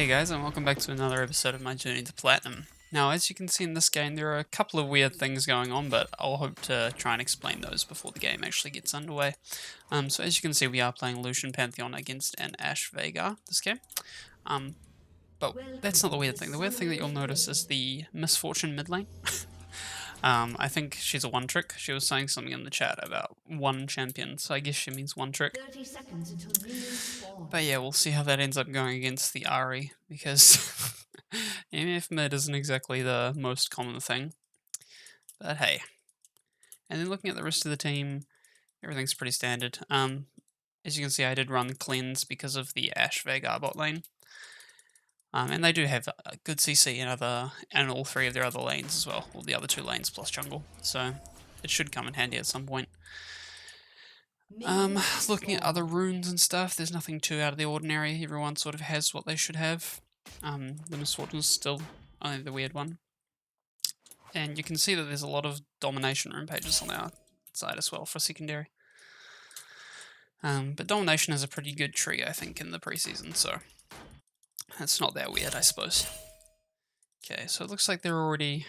Hey guys, and welcome back to another episode of my journey to Platinum. Now, as you can see in this game, there are a couple of weird things going on, but I'll hope to try and explain those before the game actually gets underway. So as you can see, we are playing Lucian Pantheon against an Ashe Veigar this game. But that's not the weird thing. The weird thing that you'll notice is the Misfortune mid lane. I think she's a one trick. She was saying something in the chat about one champion, so I guess she means one trick. 30 seconds until minions spawn. But yeah, we'll see how that ends up going against the Ari, because MF mid isn't exactly the most common thing. But hey. And then looking at the rest of the team, everything's pretty standard. As you can see, I did run Cleanse because of the Ashe Veigar bot lane. And they do have a good CC in all three of their other lanes as well, or the other two lanes plus jungle. So it should come in handy at some point. Looking at other runes and stuff, there's nothing too out of the ordinary. Everyone sort of has what they should have. The Misfortune is still only the weird one. And you can see that there's a lot of domination rune pages on our side as well for secondary. But domination is a pretty good tree, I think, in the preseason, so it's not that weird, I suppose. Okay, so it looks like they're already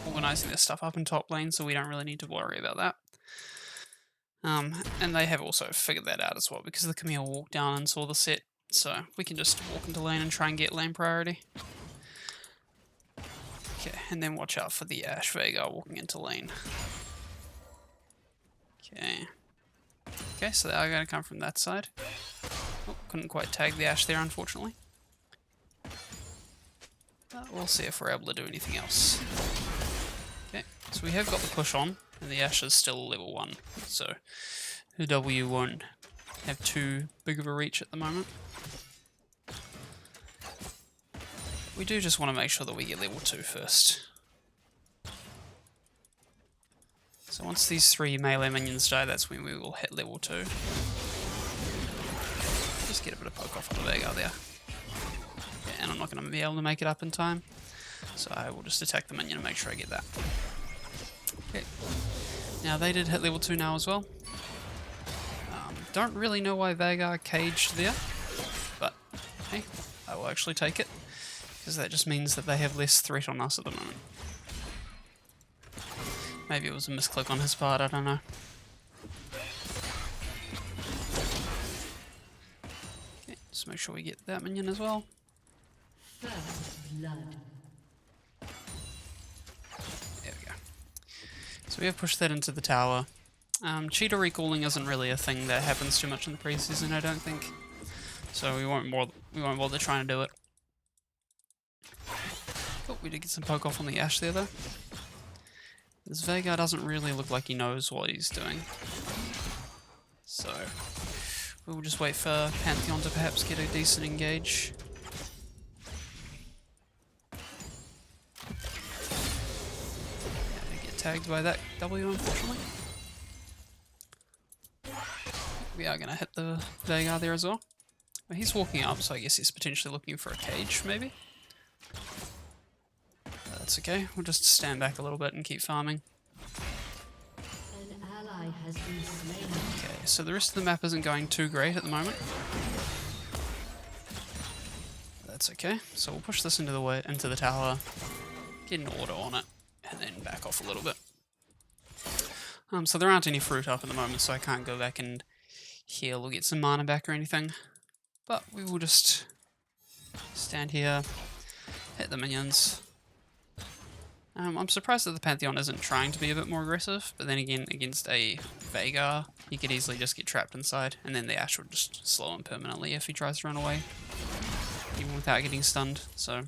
organising their stuff up in top lane, so we don't really need to worry about that. And they have also figured that out as well, because the Camille walked down and saw the set, so we can just walk into lane and try and get lane priority. Okay, and then watch out for the Ashe Veigar walking into lane. Okay, so they are going to come from that side. Oh, couldn't quite tag the Ashe there, unfortunately. But we'll see if we're able to do anything else. Okay, so we have got the push on, and the Ashe is still level 1, so the W won't have too big of a reach at the moment. We do just want to make sure that we get level 2 first. So once these 3 melee minions die, that's when we will hit level 2. Just get a bit of poke off on the Veigar there. Okay, and I'm not going to be able to make it up in time, so I will just attack the minion and make sure I get that. Okay. Now they did hit level 2 now as well. Don't really know why Veigar caged there, but hey, I will actually take it, because that just means that they have less threat on us at the moment. Maybe it was a misclick on his part, I don't know. Okay, just make sure we get that minion as well. First blood. There we go. So we have pushed that into the tower. Cheetah recalling isn't really a thing that happens too much in the preseason, I don't think. So we won't bother trying to do it. Oh, we did get some poke off on the Ashe there though. This Veigar doesn't really look like he knows what he's doing. So we'll just wait for Pantheon to perhaps get a decent engage. And get tagged by that W, unfortunately. We are going to hit the Veigar there as well. Well, he's walking up, so I guess he's potentially looking for a cage, maybe? That's okay, we'll just stand back a little bit and keep farming. An ally has been slain. Okay, so the rest of the map isn't going too great at the moment. That's okay, so we'll push this into the tower, get an auto on it, and then back off a little bit. So there aren't any fruit up at the moment, so I can't go back and heal or get some mana back or anything. But we will just stand here, hit the minions. I'm surprised that the Pantheon isn't trying to be a bit more aggressive, but then again, against a Veigar, he could easily just get trapped inside, and then the Ashe would just slow him permanently if he tries to run away, even without getting stunned, so...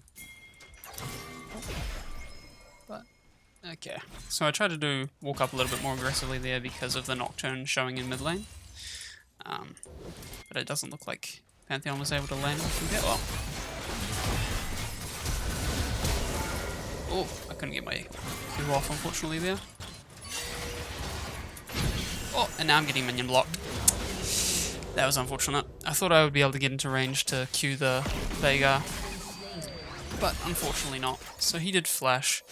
But, okay. So I tried to walk up a little bit more aggressively there because of the Nocturne showing in mid lane. But it doesn't look like Pantheon was able to land that well. Oh, I couldn't get my Q off, unfortunately, there. Oh, and now I'm getting minion blocked. That was unfortunate. I thought I would be able to get into range to Q the Veigar, but unfortunately not. So he did flash,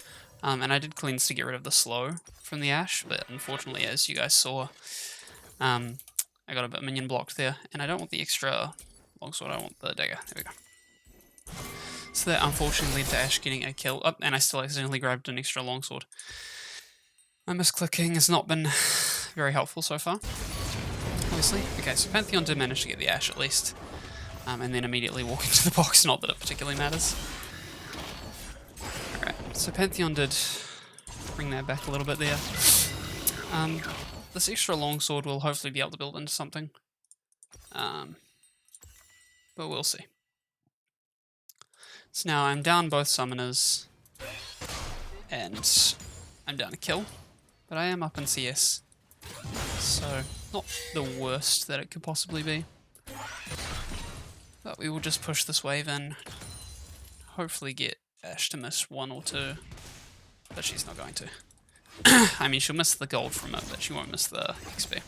and I did cleanse to get rid of the slow from the Ashe, but unfortunately, as you guys saw, I got a bit minion blocked there, and I don't want the extra longsword, I want the dagger. There we go. So that unfortunately led to Ash getting a kill. Oh, and I still accidentally grabbed an extra longsword. My misclicking has not been very helpful so far, obviously. Okay, so Pantheon did manage to get the Ash at least. And then immediately walk into the box, not that it particularly matters. Alright, so Pantheon did bring that back a little bit there. This extra longsword will hopefully be able to build into something. But we'll see. So now I'm down both summoners, and I'm down a kill, but I am up in CS, so not the worst that it could possibly be. But we will just push this wave in, hopefully get Ash to miss one or two, but she's not going to. I mean, she'll miss the gold from it, but she won't miss the XP.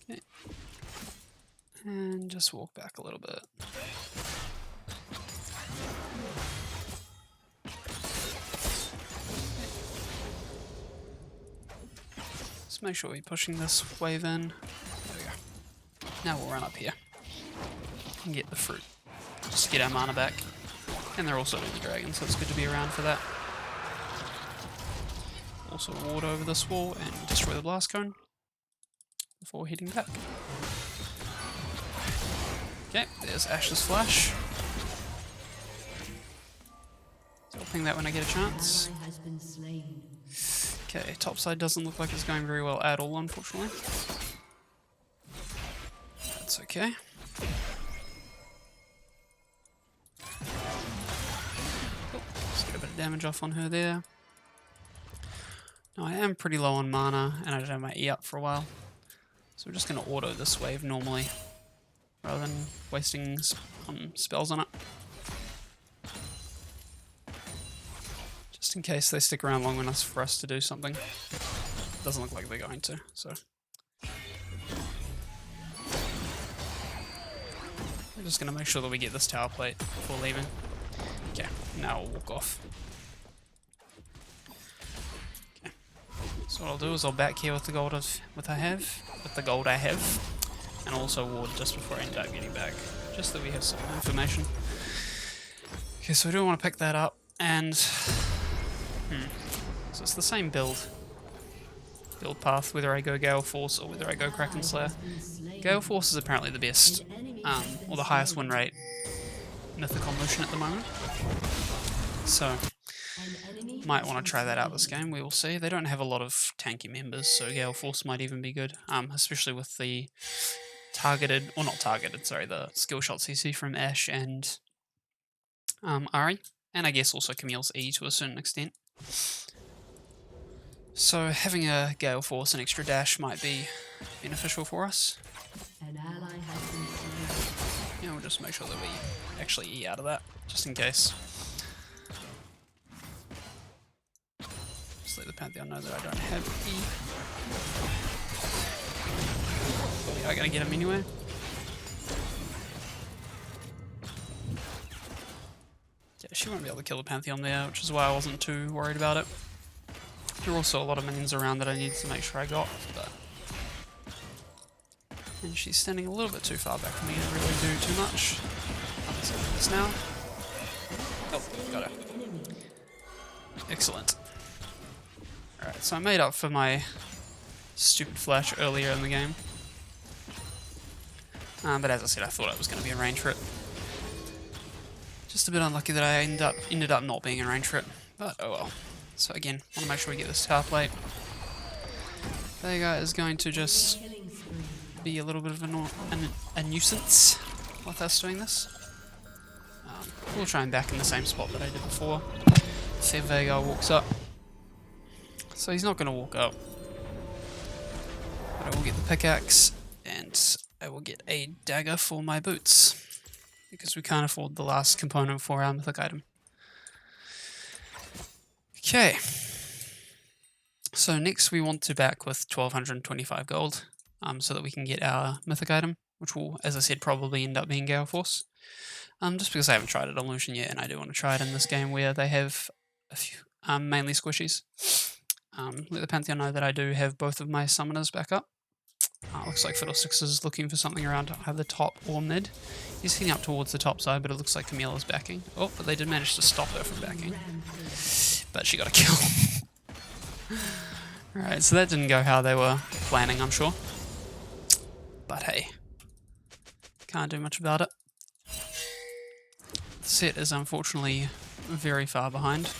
Okay. And just walk back a little bit. Let's make sure we're pushing this wave in. There we go. Now we'll run up here and get the fruit. Just get our mana back. And they're also doing the dragon, so it's good to be around for that. Also ward over this wall and destroy the blast cone before heading back. Okay, there's Ash's flash. So I'll ping that when I get a chance. Okay, topside doesn't look like it's going very well at all, unfortunately. That's okay. Let's get a bit of damage off on her there. Now I am pretty low on mana, and I don't have my E up for a while. So we're just going to auto this wave normally, rather than wasting spells on it. Just in case they stick around long enough for us to do something. Doesn't look like they're going to, so. We're just going to make sure that we get this tower plate before leaving. Okay, now we'll walk off. Okay. So what I'll do is I'll back here with the gold I have, and also ward just before I end up getting back, just that we have some information. Okay, so we do want to pick that up, and so it's the same build path, whether I go Gale Force or whether I go Kraken Slayer. Gale Force is apparently the best, or the highest win rate mythic on Lucian at the moment. So, might want to try that out this game, we will see. They don't have a lot of tanky members, so Gale Force might even be good, especially with the the skill shots you see from Ashe and Ari, and I guess also Camille's E to a certain extent. So having a Gale Force and extra dash might be beneficial for us. Yeah, we'll just make sure that we actually E out of that, just in case. Just let the Pantheon know that I don't have E. But we are going to get him anyway. Yeah, she won't be able to kill the Pantheon there, which is why I wasn't too worried about it. There are also a lot of minions around that I need to make sure I got, but... And she's standing a little bit too far back for me to really do too much. Let's do this now. Oh, got her. Excellent. Alright, so I made up for my stupid flash earlier in the game. But as I said, I thought I was going to be in range for it. Just a bit unlucky that I ended up not being in range for it, but oh well. So again, want to make sure we get this tower plate. Veigar is going to just be a little bit of a nuisance with us doing this. We'll try and back in the same spot that I did before. See if Veigar walks up. So he's not going to walk up. But I will get the pickaxe, and I will get a dagger for my boots, because we can't afford the last component for our mythic item. Okay, so next we want to back with 1225 gold, so that we can get our mythic item, which will, as I said, probably end up being Gale Force. Just because I haven't tried it on Lucian yet, and I do want to try it in this game where they have a few, mainly squishies. Let the Pantheon know that I do have both of my summoners back up. Looks like Fiddlesticks is looking for something around either top or mid. He's heading up towards the top side, but it looks like Camilla's backing. Oh, but they did manage to stop her from backing. But she got a kill. Alright, so that didn't go how they were planning, I'm sure. But hey, can't do much about it. The set is unfortunately very far behind.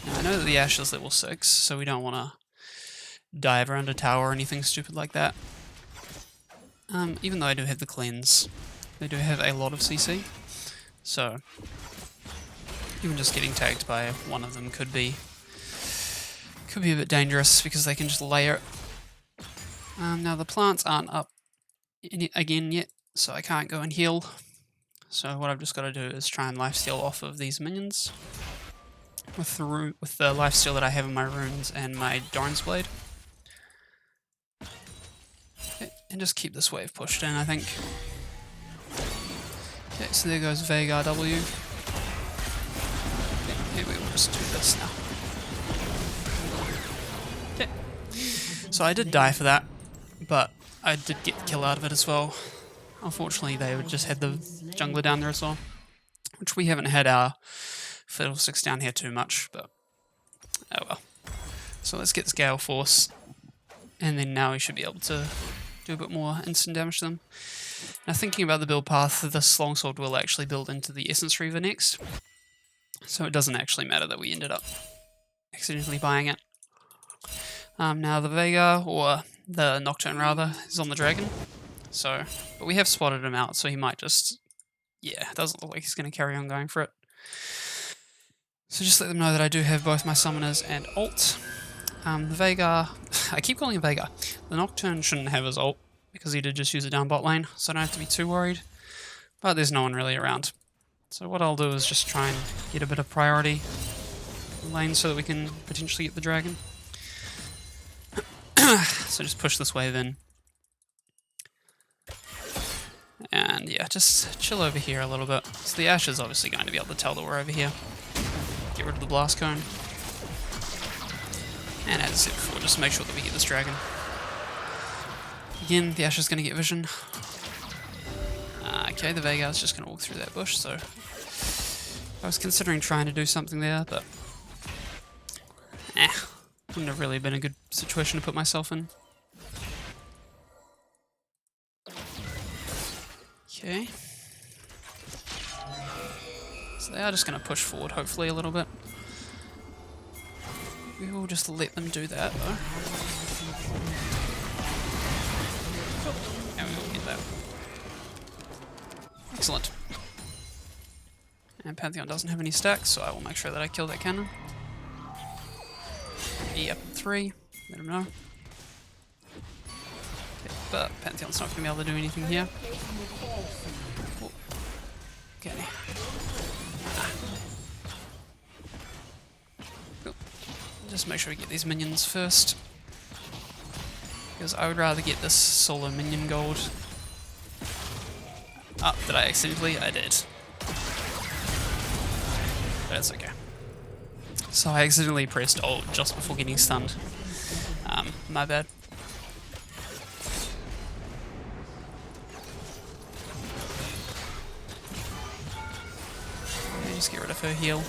Now, I know that the Ashe is level 6, so we don't want to dive around a tower or anything stupid like that. Even though I do have the cleanse, they do have a lot of CC, so even just getting tagged by one of them could be a bit dangerous because they can just layer it. Now the plants aren't up again yet, so I can't go and heal. So what I've just got to do is try and lifesteal off of these minions with the lifesteal that I have in my runes and my Doran's Blade. Okay, and just keep this wave pushed in, I think. Okay, so there goes Veigar W. Okay, maybe we'll just do this now. Okay, so I did die for that, but I did get the kill out of it as well. Unfortunately, they just had the jungler down there as well, which we haven't had our Fiddlesticks down here too much, but oh well. So let's get this Gale Force, and then now we should be able to do a bit more instant damage to them. Now thinking about the build path, this longsword will actually build into the Essence Reaver next, so it doesn't actually matter that we ended up accidentally buying it. Now the Veigar, or the Nocturne rather, is on the dragon. So, but we have spotted him out, so he might just, yeah, it doesn't look like he's going to carry on going for it. So just let them know that I do have both my summoners and ult. The Veigar, I keep calling him Veigar. The Nocturne shouldn't have his ult, because he did just use it down bot lane, so I don't have to be too worried. But there's no one really around. So what I'll do is just try and get a bit of priority in lane so that we can potentially get the dragon. So just push this wave in. And yeah, just chill over here a little bit. So the Ashe is obviously going to be able to tell that we're over here. Get rid of the blast cone. And as I said before, just make sure that we get this dragon. Again, the Ashe is going to get vision. Okay, the Veigar is just going to walk through that bush, so I was considering trying to do something there, but wouldn't have really been a good situation to put myself in. Okay. So they are just going to push forward, hopefully, a little bit. We will just let them do that, though. And we will get that. Excellent. And Pantheon doesn't have any stacks, so I will make sure that I kill that cannon. Yep, 3. Let him know. Okay, but Pantheon's not going to be able to do anything here. Oh. Okay. Cool. Just make sure we get these minions first, because I would rather get this solo minion gold. Oh, did I accidentally? I did. But it's okay. So I accidentally pressed ult just before getting stunned. My bad. Okay, just get rid of her heal.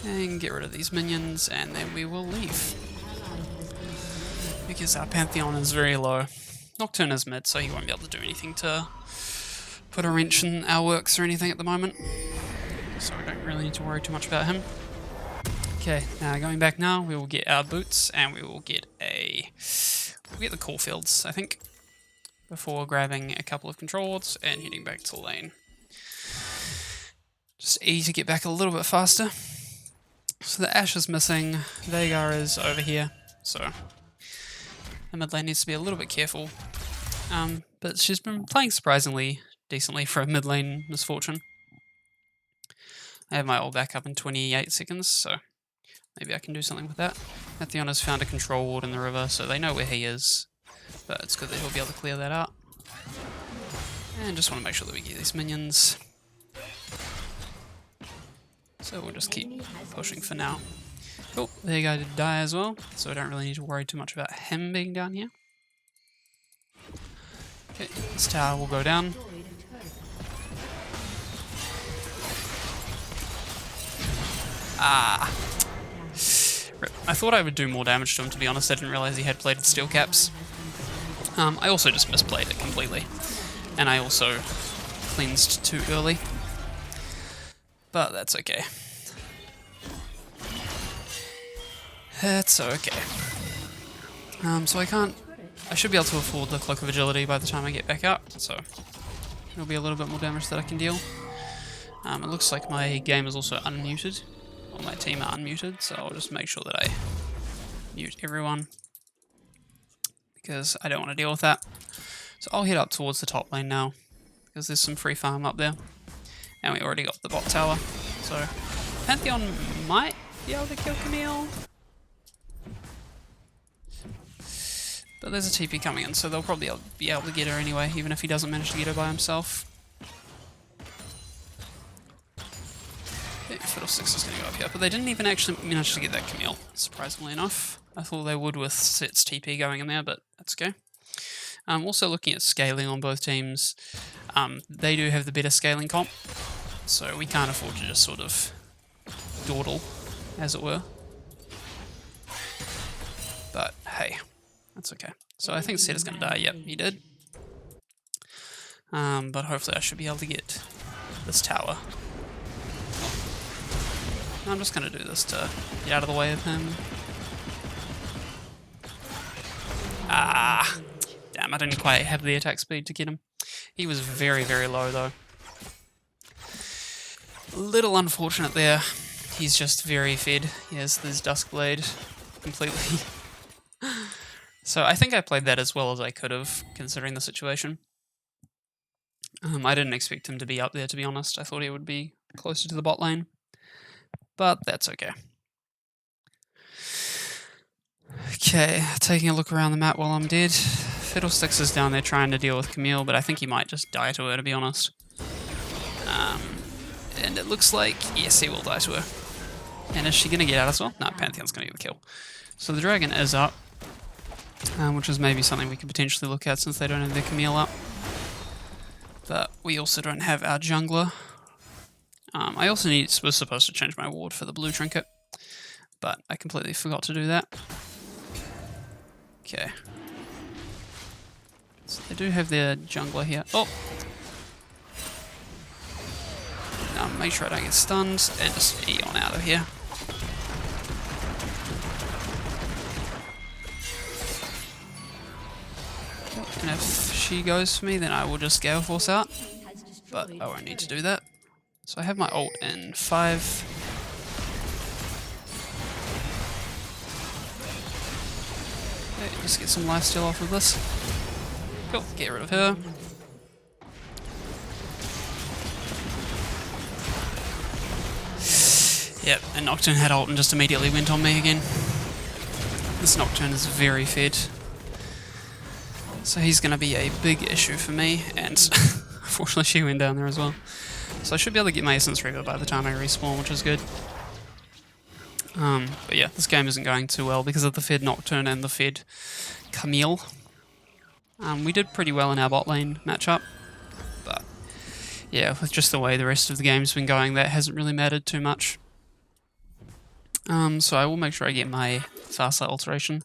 And get rid of these minions, and then we will leave. Because our Pantheon is very low. Nocturne is mid, so he won't be able to do anything to put a wrench in our works or anything at the moment. So we don't really need to worry too much about him. Okay, now going back now, we will get our boots, and we will get the Caulfields, I think, before grabbing a couple of control wards and heading back to lane. Just E to get back a little bit faster. So the Ashe is missing, Veigar is over here, so the mid lane needs to be a little bit careful. But she's been playing surprisingly decently for a mid lane misfortune. I have my ult back up in 28 seconds, so maybe I can do something with that. Pantheon has found a control ward in the river, so they know where he is, but it's good that he'll be able to clear that out. And just want to make sure that we get these minions. So we'll just keep pushing for now. Oh, there you go, did die as well, so I don't really need to worry too much about him being down here. Okay, this tower will go down. Ah! Rip. I thought I would do more damage to him, to be honest. I didn't realise he had plated steel caps. I also just misplayed it completely. And I also cleansed too early. But that's okay. That's okay. So I should be able to afford the Cloak of Agility by the time I get back up, so it'll be a little bit more damage that I can deal. It looks like my game is also unmuted, or my team are unmuted, so I'll just make sure that I mute everyone, because I don't want to deal with that. So I'll head up towards the top lane now, because there's some free farm up there, and we already got the bot tower, so Pantheon might be able to kill Camille. But there's a TP coming in, so they'll probably be able to get her anyway, even if he doesn't manage to get her by himself. Yeah, Fiddlesticks is going to go up here, but they didn't even actually manage to get that Camille, surprisingly enough. I thought they would with Set's TP going in there, but that's okay. Also looking at scaling on both teams, they do have the better scaling comp, so we can't afford to just sort of dawdle, as it were. But hey. That's okay. So I think Set is going to die. Yep, he did. But hopefully I should be able to get this tower. I'm just going to do this to get out of the way of him. Ah! Damn, I didn't quite have the attack speed to get him. He was very, very low though. Little unfortunate there. He's just very fed. He has this Duskblade completely. So I think I played that as well as I could have, considering the situation. I didn't expect him to be up there, to be honest. I thought he would be closer to the bot lane. But that's okay. Okay, taking a look around the map while I'm dead. Fiddlesticks is down there trying to deal with Camille, but I think he might just die to her, to be honest. And it looks like, yes, he will die to her. And is she going to get out as well? No, Pantheon's going to get the kill. So the dragon is up. Which is maybe something we could potentially look at since they don't have their Camille up. But we also don't have our jungler. I also was supposed to change my ward for the blue trinket, but I completely forgot to do that. Okay. So they do have their jungler here. Oh! Now make sure I don't get stunned, and just E on out of here. And if she goes for me, then I will just Gale Force out. But I won't need to do that. So I have my ult in 5. Okay, just get some lifesteal off of this. Cool, get rid of her. Yep, and Nocturne had ult and just immediately went on me again. This Nocturne is very fed. So he's going to be a big issue for me, and unfortunately she went down there as well. So I should be able to get my Essence Reaver by the time I respawn, which is good. But yeah, this game isn't going too well because of the fed Nocturne and the fed Camille. We did pretty well in our bot lane matchup, but yeah, with just the way the rest of the game's been going, that hasn't really mattered too much. So I will make sure I get my Farsight Alteration,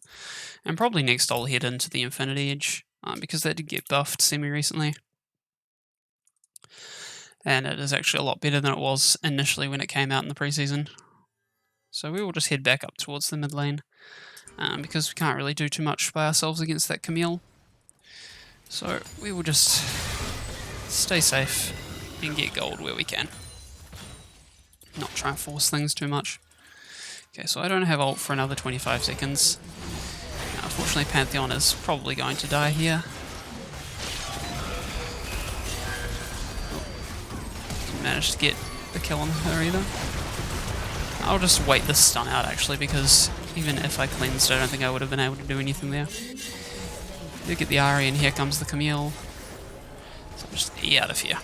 and probably next I'll head into the Infinity Edge, because that did get buffed semi-recently. And it is actually a lot better than it was initially when it came out in the preseason. So we will just head back up towards the mid lane, because we can't really do too much by ourselves against that Camille. So we will just stay safe and get gold where we can. Not try and force things too much. Okay, so I don't have ult for another 25 seconds. Now, unfortunately, Pantheon is probably going to die here. Didn't manage to get the kill on her either. I'll just wait this stun out actually, because even if I cleansed, I don't think I would have been able to do anything there. Do get the Ahri, and here comes the Camille. So just E out of here.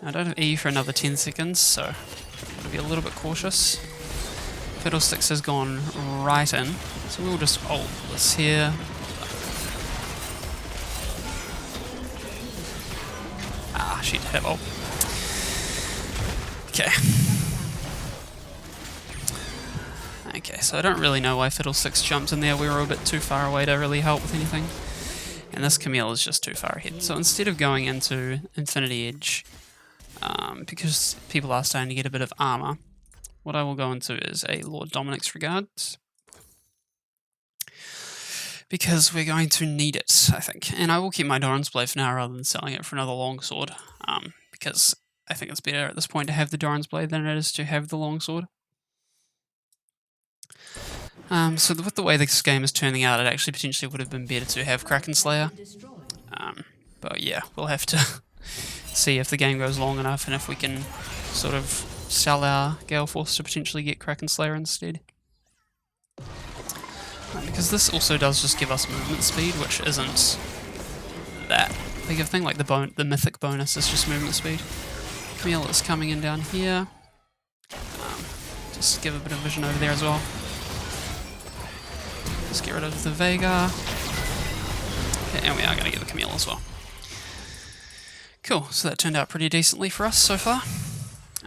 Now I don't have E for another 10 seconds, so I'm going to be a little bit cautious. Fiddlesticks has gone right in, so we'll just ult this here. Ah, she did have ult. Okay. Okay, so I don't really know why Fiddlesticks jumped in there. We were a bit too far away to really help with anything. And this Camille is just too far ahead. So instead of going into Infinity Edge, because people are starting to get a bit of armor, what I will go into is a Lord Dominic's Regards. Because we're going to need it, I think. And I will keep my Doran's Blade for now rather than selling it for another longsword. Because I think it's better at this point to have the Doran's Blade than it is to have the longsword. So with the way this game is turning out, it actually potentially would have been better to have Kraken Slayer. But yeah, we'll have to see if the game goes long enough and if we can sort of sell our Gale Force to potentially get Kraken Slayer instead. Because this also does just give us movement speed, which isn't that big of a thing. Like the mythic bonus is just movement speed. Camille is coming in down here. Just give a bit of vision over there as well. Let's get rid of the Veigar. Okay, and we are going to get the Camille as well. Cool, so that turned out pretty decently for us so far.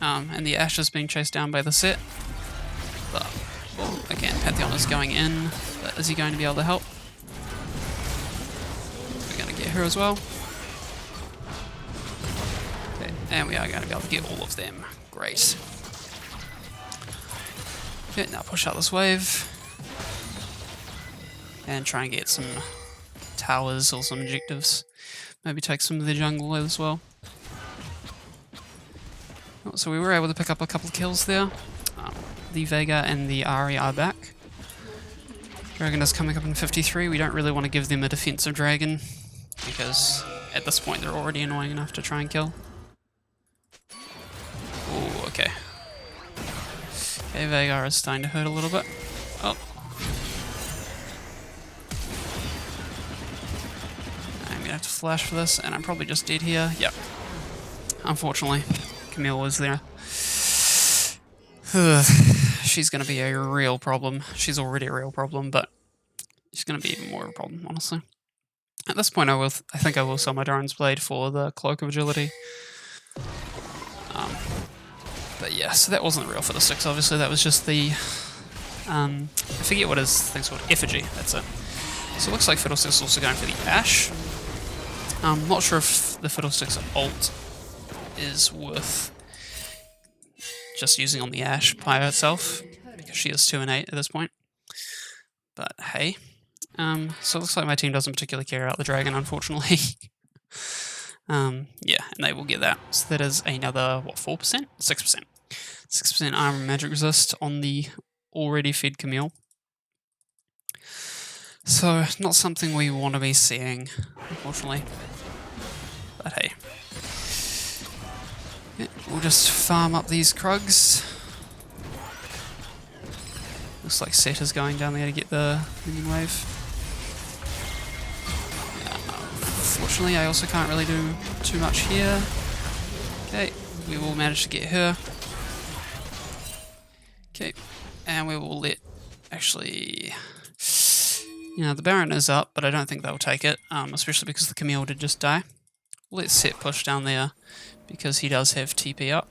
And the Ashe is being chased down by the set. But, well, again, Pantheon is going in. But is he going to be able to help? We're going to get her as well. Okay, and we are going to be able to get all of them. Great. Okay, now push out this wave. And try and get some towers or some objectives. Maybe take some of the jungle as well. So we were able to pick up a couple of kills there. The Veigar and the Ahri are back. Dragon is coming up in 53. We don't really want to give them a defensive dragon, because at this point they're already annoying enough to try and kill. Oh, okay. Okay, Veigar is starting to hurt a little bit. Oh. I'm gonna have to flash for this, and I'm probably just dead here. Yep. Unfortunately, Camille was there. She's going to be a real problem. She's already a real problem, but she's going to be even more of a problem, honestly. At this point, I think I will sell my Doran's Blade for the Cloak of Agility. But yeah, so that wasn't real for the 6, obviously. That was just the... I forget what his thing's called. Effigy, that's it. So it looks like Fiddlesticks is also going for the Ashe. I'm not sure if the Fiddlesticks ult is worth just using on the Ashe by herself, because she is 2 and 8 at this point. But hey. So it looks like my team doesn't particularly care about the dragon, unfortunately. Yeah, and they will get that. So that is another, what, 4%? 6%. 6% armor and magic resist on the already fed Camille. So, not something we want to be seeing, unfortunately. But hey. Yeah, we'll just farm up these Krugs. Looks like Set is going down there to get the minion wave. Fortunately, I also can't really do too much here. Okay, we will manage to get her. Okay, and we will let... Actually... You know, the Baron is up, but I don't think they'll take it, especially because the Camille did just die. We'll let Set push down there, because he does have TP up.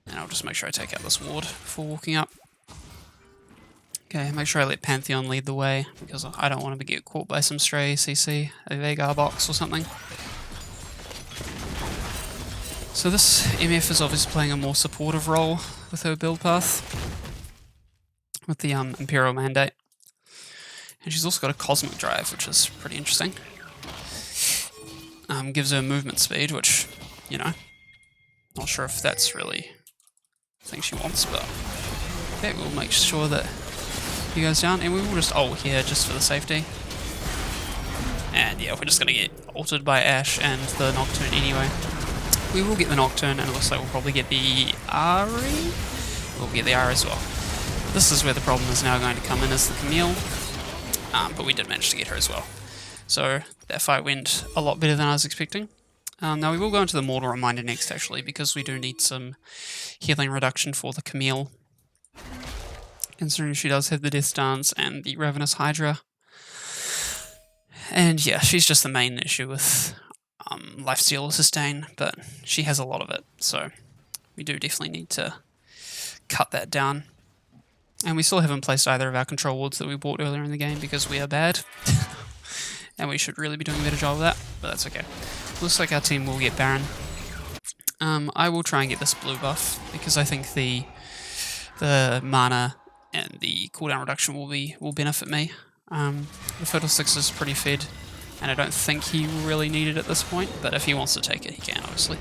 And I'll just make sure I take out this ward before walking up. Okay, make sure I let Pantheon lead the way, because I don't want to get caught by some stray CC, a Veigar box or something. So this MF is obviously playing a more supportive role with her build path, with the Imperial Mandate. And she's also got a Cosmic Drive, which is pretty interesting. Gives her movement speed, which, you know, not sure if that's really the thing she wants, but okay, we'll make sure that he goes down, and we will just ult here just for the safety. And yeah, we're just going to get ulted by Ashe and the Nocturne anyway. We will get the Nocturne, and it looks like we'll probably get the Ahri. We'll get the Ahri as well. This is where the problem is now going to come in, is the Camille. But we did manage to get her as well. So that fight went a lot better than I was expecting. Now we will go into the Mortal Reminder next actually, because we do need some healing reduction for the Camille. Considering she does have the Death Dance and the Ravenous Hydra. And yeah, she's just the main issue with lifesteal or sustain, but she has a lot of it, so we do definitely need to cut that down. And we still haven't placed either of our control wards that we bought earlier in the game because we are bad. And we should really be doing a better job of that, but that's okay. Looks like our team will get Baron. I will try and get this blue buff because I think the mana and the cooldown reduction will benefit me. The Fiddlesticks is pretty fed, and I don't think he really need it at this point, but if he wants to take it, he can, obviously.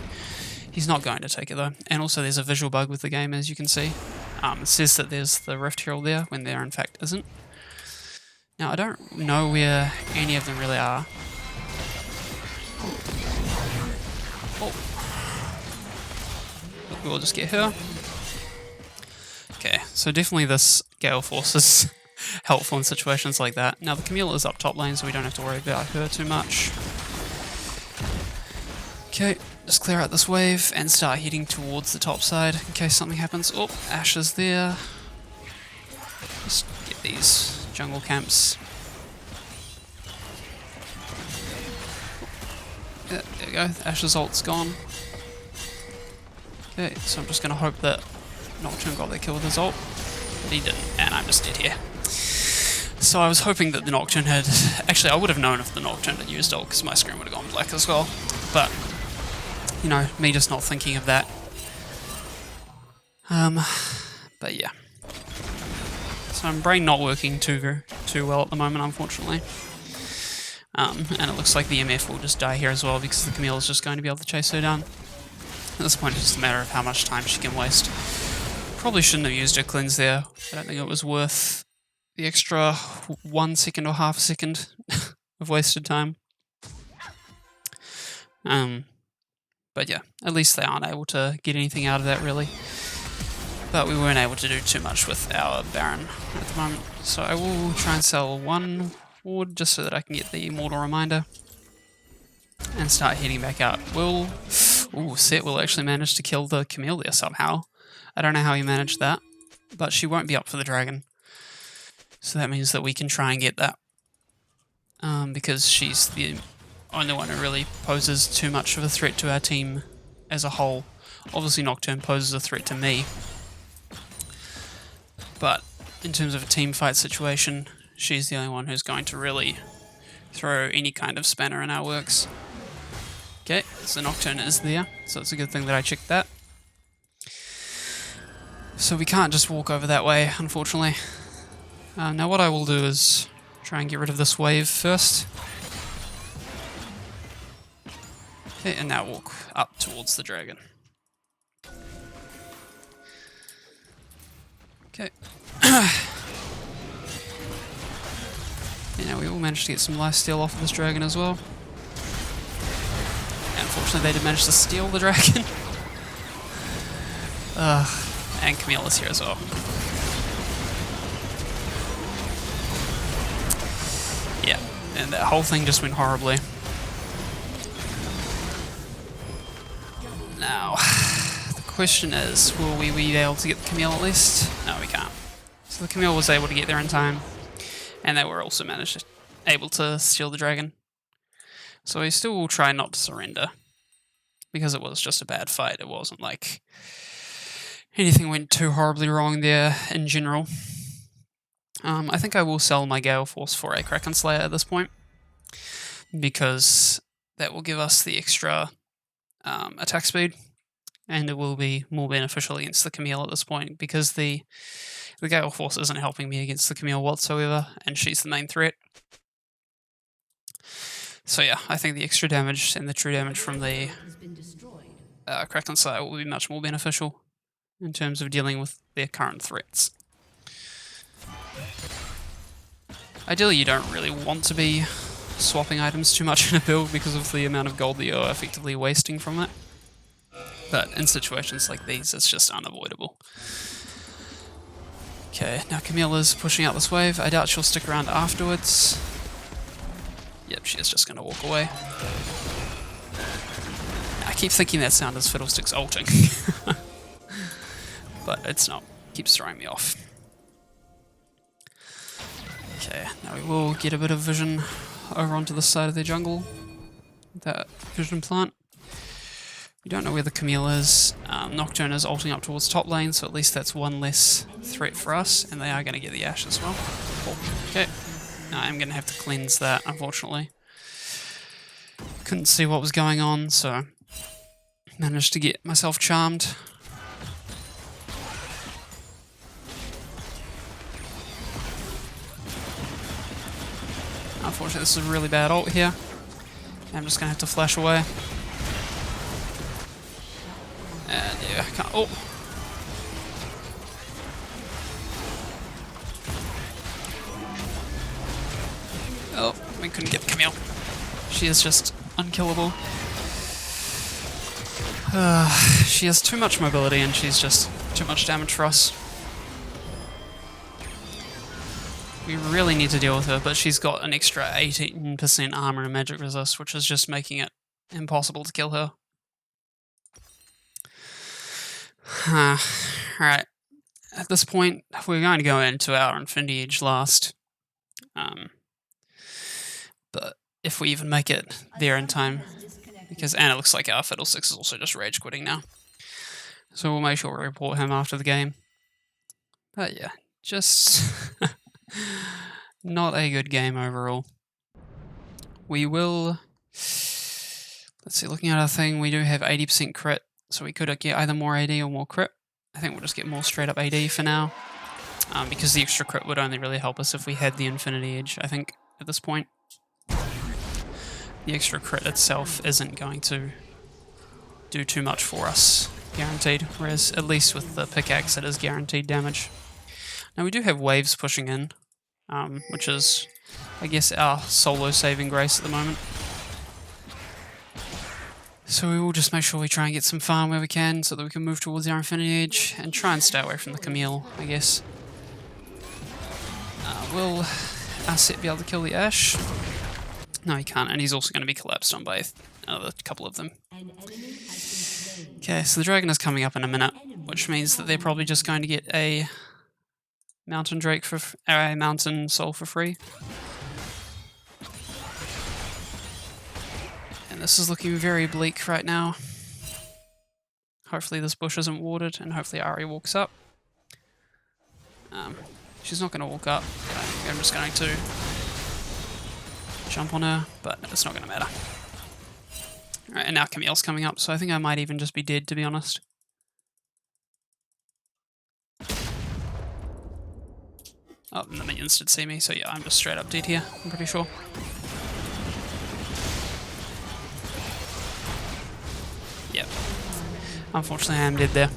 He's not going to take it, though. And also there's a visual bug with the game, as you can see. It says that there's the Rift Herald there, when there in fact isn't. Now, I don't know where any of them really are. Oh. We'll just get her. Okay, so definitely this Gale Force is helpful in situations like that. Now the Camille is up top lane, so we don't have to worry about her too much. Okay, just clear out this wave and start heading towards the top side in case something happens. Oh, Ashe is there. Just get these jungle camps. Yeah, there we go, Ashe's ult's gone. Okay, so I'm just going to hope that Nocturne got that kill with his ult, but he didn't, and I'm just dead here. So I was hoping that the Nocturne had... Actually, I would have known if the Nocturne had used ult, because my screen would have gone black as well. But, you know, me just not thinking of that. But yeah. So my brain not working too well at the moment, unfortunately. And it looks like the MF will just die here as well, because the Camille is just going to be able to chase her down. At this point, it's just a matter of how much time she can waste. Probably shouldn't have used her cleanse there. I don't think it was worth the extra 1 second or half a second of wasted time. But yeah, at least they aren't able to get anything out of that, really. But we weren't able to do too much with our Baron at the moment. So I will try and sell one ward just so that I can get the Mortal Reminder. And start heading back out. Set will actually manage to kill the Camille there somehow. I don't know how he managed that, but she won't be up for the dragon. So that means that we can try and get that. Because she's the only one who really poses too much of a threat to our team as a whole. Obviously Nocturne poses a threat to me. But in terms of a team fight situation, she's the only one who's going to really throw any kind of spanner in our works. Okay, so Nocturne is there, so it's a good thing that I checked that. So we can't just walk over that way, unfortunately. Now what I will do is try and get rid of this wave first. Okay, and now walk up towards the dragon. Okay. And now we will manage to get some lifesteal off of this dragon as well. Unfortunately, they did manage to steal the dragon. And Camille is here as well. Yeah, and that whole thing just went horribly. Now, the question is, will we be able to get the Camille at least? No, we can't. So the Camille was able to get there in time, and they were also able to steal the dragon. So we still will try not to surrender, because it was just a bad fight. It wasn't like anything went too horribly wrong there in general. I think I will sell my Gale Force for a Kraken Slayer at this point, because that will give us the extra attack speed, and it will be more beneficial against the Camille at this point, because the Gale Force isn't helping me against the Camille whatsoever, and she's the main threat. So yeah, I think the extra damage and the true damage from the Kraken Slayer will be much more beneficial in terms of dealing with their current threats. Ideally, you don't really want to be swapping items too much in a build because of the amount of gold that you're effectively wasting from it. But in situations like these, it's just unavoidable. Okay, now Camille is pushing out this wave. I doubt she'll stick around afterwards. Yep, she is just going to walk away. I keep thinking that sound is Fiddlesticks ulting. But it's not. Keeps throwing me off. Okay, now we will get a bit of vision over onto the side of their jungle. That vision plant. We don't know where the Camille is. Nocturne is ulting up towards top lane, so at least that's one less threat for us, and they are going to get the Ashe as well. Cool. Okay. Now I'm going to have to cleanse that, unfortunately. Couldn't see what was going on, so managed to get myself charmed. Unfortunately, this is a really bad ult here. I'm just going to have to flash away. And yeah, I can't. Oh! Oh, we couldn't get the Camille. She is just unkillable. She has too much mobility and she's just too much damage for us. We really need to deal with her, but she's got an extra 18% armor and magic resist, which is just making it impossible to kill her. Alright. At this point, we're going to go into our Infinity Edge last. But if we even make it there in time, and it looks like our Fiddlesticks is also just rage quitting now. So we'll make sure we report him after the game. But yeah, just not a good game overall. We will... Let's see, looking at our thing, we do have 80% crit, so we could get either more AD or more crit. I think we'll just get more straight up AD for now, because the extra crit would only really help us if we had the Infinity Edge, I think, at this point. The extra crit itself isn't going to do too much for us, guaranteed, whereas at least with the pickaxe it is guaranteed damage. Now we do have waves pushing in, which is, I guess, our solo saving grace at the moment. So we will just make sure we try and get some farm where we can so that we can move towards our Infinity Edge and try and stay away from the Camille, I guess. Will Asset be able to kill the Ashe? No, he can't, and he's also going to be collapsed on by another couple of them. Okay, so the dragon is coming up in a minute, which means that they're probably just going to get a mountain drake for a mountain soul for free. And this is looking very bleak right now. Hopefully this bush isn't watered, and hopefully Ari walks up. She's not going to walk up. I'm just going to jump on her, but it's not going to matter. Alright, and now Camille's coming up, so I think I might even just be dead, to be honest. Oh, and the minions did see me, so yeah, I'm just straight up dead here, I'm pretty sure. Yep. Unfortunately, I am dead there.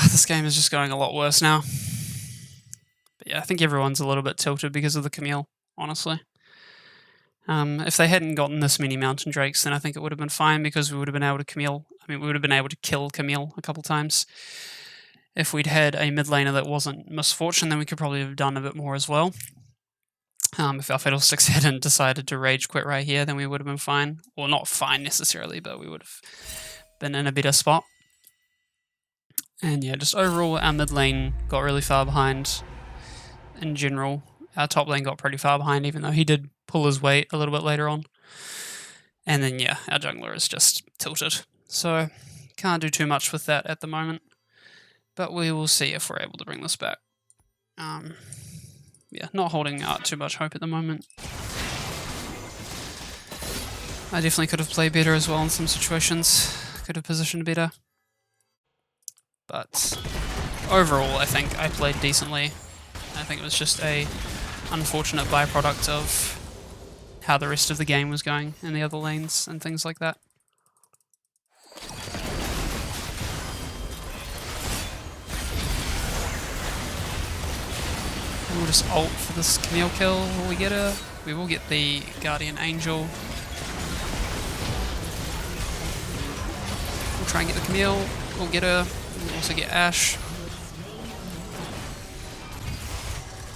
This game is just going a lot worse now. But yeah, I think everyone's a little bit tilted because of the Camille, honestly. If they hadn't gotten this many mountain drakes, then I think it would have been fine because we would have been able to we would have been able to kill Camille a couple times. If we'd had a mid laner that wasn't Misfortune, then we could probably have done a bit more as well. If our Fiddlesticks hadn't decided to rage quit right here, then we would have been fine. Well, not fine necessarily, but we would have been in a better spot. And yeah, just overall, our mid lane got really far behind. In general, our top lane got pretty far behind, even though he did pull his weight a little bit later on. And then yeah, our jungler is just tilted. So, can't do too much with that at the moment. But we will see if we're able to bring this back. Yeah, not holding out too much hope at the moment. I definitely could have played better as well in some situations. Could have positioned better. But overall, I think I played decently. I think it was just a unfortunate byproduct of how the rest of the game was going in the other lanes and things like that. We'll just ult for this Camille kill. Will we get her? We will get the Guardian Angel. We'll try and get the Camille. We'll get her. We'll also get Ashe.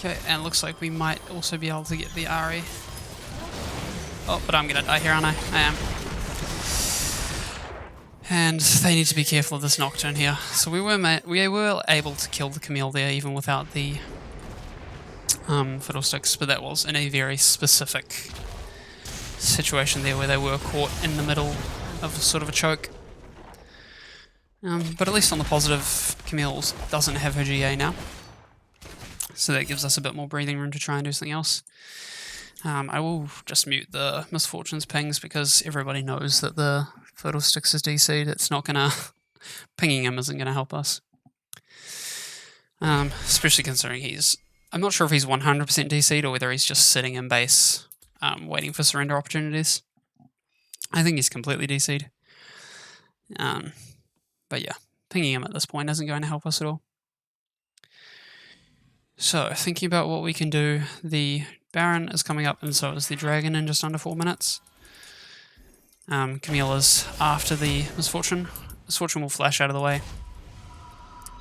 Okay, and it looks like we might also be able to get the Ari. Oh, but I'm gonna die here, aren't I? I am. And they need to be careful of this Nocturne here. So we were able to kill the Camille there even without the Fiddlesticks, but that was in a very specific situation there where they were caught in the middle of sort of a choke. But at least on the positive, Camille doesn't have her GA now. So that gives us a bit more breathing room to try and do something else. I will just mute the Misfortunes pings because everybody knows that the Fiddlesticks is DC'd. It's not gonna... pinging him isn't gonna help us. Especially considering he's... I'm not sure if he's 100% DC'd or whether he's just sitting in base waiting for surrender opportunities. I think he's completely DC'd. But yeah, pinging him at this point isn't going to help us at all. So, thinking about what we can do, the Baron is coming up and so is the Dragon in just under 4 minutes. Camille is after the Misfortune. Misfortune will flash out of the way.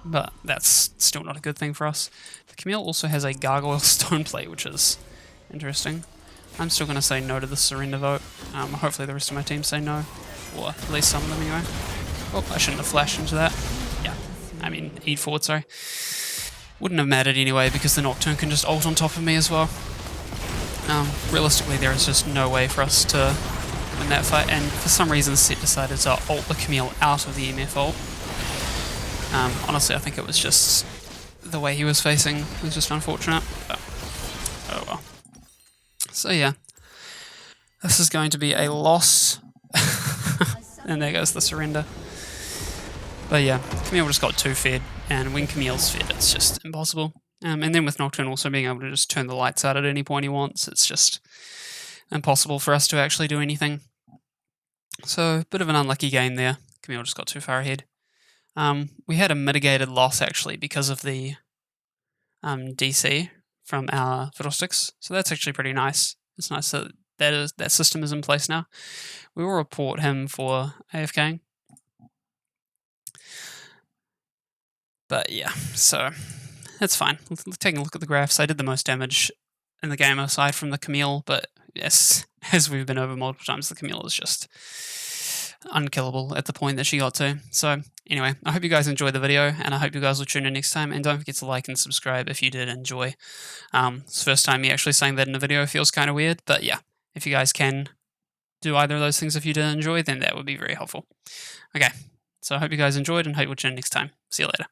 But that's still not a good thing for us. Camille also has a Gargoyle Stone Plate, which is interesting. I'm still going to say no to the surrender vote. Hopefully the rest of my team say no. Or at least some of them anyway. Oh, I shouldn't have flashed into that. Yeah, I mean, eat forward, sorry. Wouldn't have mattered anyway because the Nocturne can just ult on top of me as well. Realistically, there is just no way for us to win that fight, and for some reason Set decided to ult the Camille out of the EMF ult. Honestly, I think it was just the way he was facing was just unfortunate. But, oh well. So yeah, this is going to be a loss. And there goes the surrender. But yeah, Camille just got too fed, and when Camille's fed, it's just impossible. And then with Nocturne also being able to just turn the lights out at any point he wants, it's just impossible for us to actually do anything. So, a bit of an unlucky game there. Camille just got too far ahead. We had a mitigated loss actually because of the DC from our Fiddlesticks, so that's actually pretty nice. It's nice that that system is in place now. We will report him for AFKing. But yeah, so that's fine. Taking a look at the graphs, I did the most damage in the game aside from the Camille, but yes, as we've been over multiple times, the Camille is just unkillable at the point that she got to. So anyway, I hope you guys enjoyed the video, and I hope you guys will tune in next time, and don't forget to like and subscribe if you did enjoy. It's the first time me actually saying that in a video. It feels kind of weird, but yeah, if you guys can do either of those things if you did enjoy, then that would be very helpful. Okay, so I hope you guys enjoyed, and hope you'll tune in next time. See you later.